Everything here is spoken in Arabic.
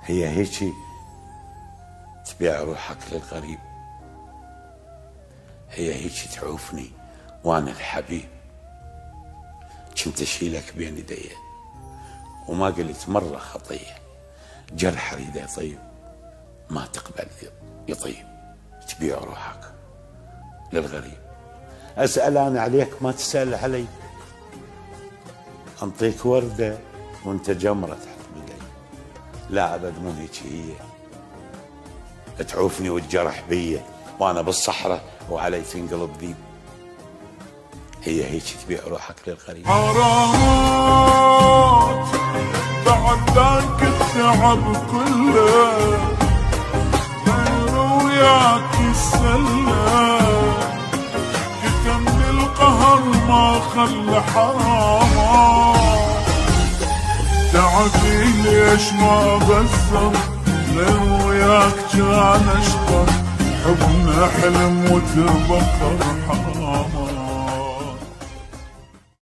هي هيجي تبيع روحك للغريب، هي هيجي تعوفني وانا الحبيب. كنت اشيلك بين يدي وما قلت مرة خطية، جرح اريده يطيب ما تقبل يطيب. تبيع روحك للغريب، اسأل انا عليك ما تسأل علي، انطيك وردة وانت جمرة تحت بدي. لا ابد مو هيك هي، تعوفني وتجرح بي وانا بالصحراء وعلي تنقلب ذيب. هي هيك تبيع روحك للغريب. حرامات بعد ذاك التعب كله غير وياك السله، كتم القهر ما خلى حرامات. تعبي ليش ما بزر غير وياك كان اشقر، حبنا حلم وتبخر.